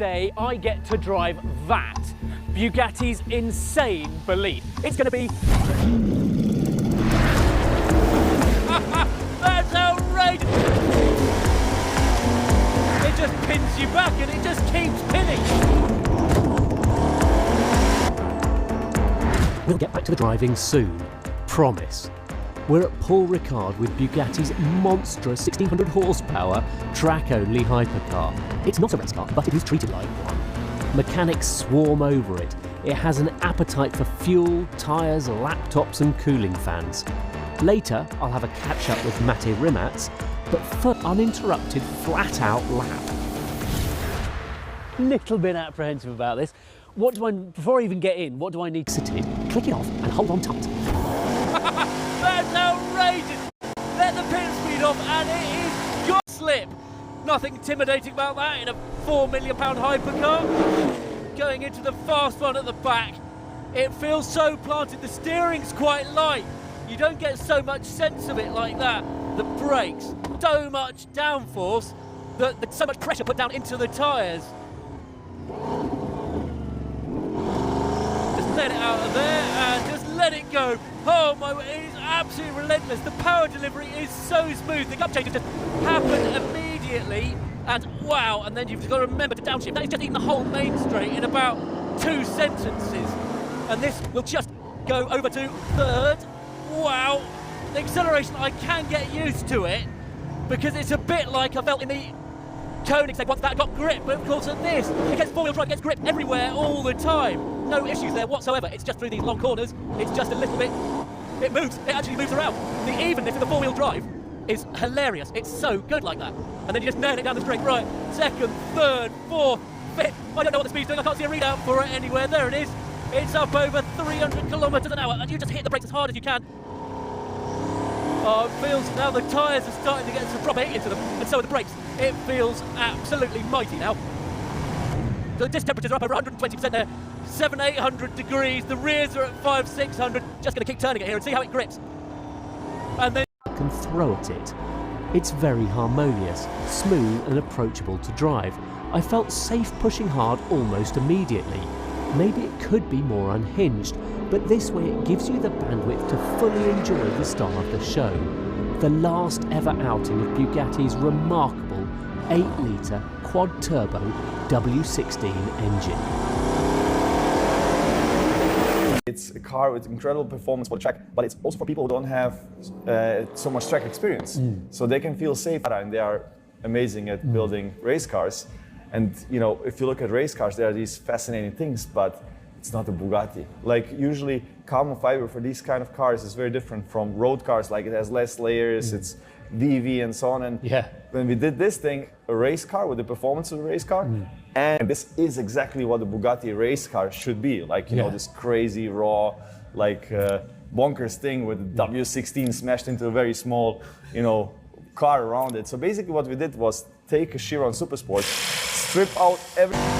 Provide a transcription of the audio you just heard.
today I get to drive that. Bugatti's insane belief. It's going to be... That's outrageous! It just pins you back and it just keeps pinning. We'll get back to the driving soon. Promise. We're at Paul Ricard with Bugatti's monstrous 1600 horsepower track-only hypercar. It's not a race car, but it is treated like one. Mechanics swarm over it. It has an appetite for fuel, tyres, laptops and cooling fans. Later, I'll have a catch-up with Mate Rimac, but for uninterrupted, flat-out lap. Little bit apprehensive about this. What do I, before I even get in, what do I need to Sit in, click it off and hold on tight. That's outrageous! Let the pin speed off and it is your slip. Nothing intimidating about that in a £4 million hypercar. Going into the fast one at the back. It feels so planted, the steering's quite light. You don't get so much sense of it like that. The brakes, so much downforce, so much pressure put down into the tyres. Just let it out of there and just let it go. Oh my, it is absolutely relentless. The power delivery is so smooth. The gap changes just happen immediately. And wow, and then you've got to remember to downshift. That is just eating the whole main straight in about 2 sentences. And this will just go over to third. Wow, the acceleration, I can get used to it because it's a bit like I felt in the Koenigsegg once that got grip, but of course at this, it gets four-wheel drive, gets grip everywhere all the time. No issues there whatsoever. It's just through these long corners, it's just a little bit, it moves, it actually moves around. The evenness of the four-wheel drive is hilarious. It's so good like that. And then you just nail it down the straight, right, second, third, fourth, fifth. I don't know what the speed's doing, I can't see a readout for it anywhere. There it is. It's up over 300 kilometres an hour, and you just hit the brakes as hard as you can. Oh, it feels now the tyres are starting to get some proper heat into them, and so are the brakes. It feels absolutely mighty now. The disc temperatures are up over 120% there, 700-800 degrees. The rears are at 500-600. Just going to keep turning it here and see how it grips. And then Can throw at it. It's very harmonious, smooth and approachable to drive. I felt safe pushing hard almost immediately. Maybe it could be more unhinged, but this way it gives you the bandwidth to fully enjoy the star of the show. The last ever outing of Bugatti's remarkable 8-litre quad-turbo W16 engine. It's a car with incredible performance for the track, but it's also for people who don't have so much track experience. So they can feel safe, and they are amazing at building race cars. And you know, if you look at race cars, there are these fascinating things, but it's not a Bugatti. Like usually carbon fiber for these kind of cars is very different from road cars, like it has less layers, it's VV and so on. And when we did this thing, a race car with the performance of a race car, and this is exactly what the Bugatti race car should be. Like, you know, this crazy, raw, like bonkers thing with the W16 smashed into a very small, you know, car around it. So basically what we did was take a Chiron Supersport, strip out everything.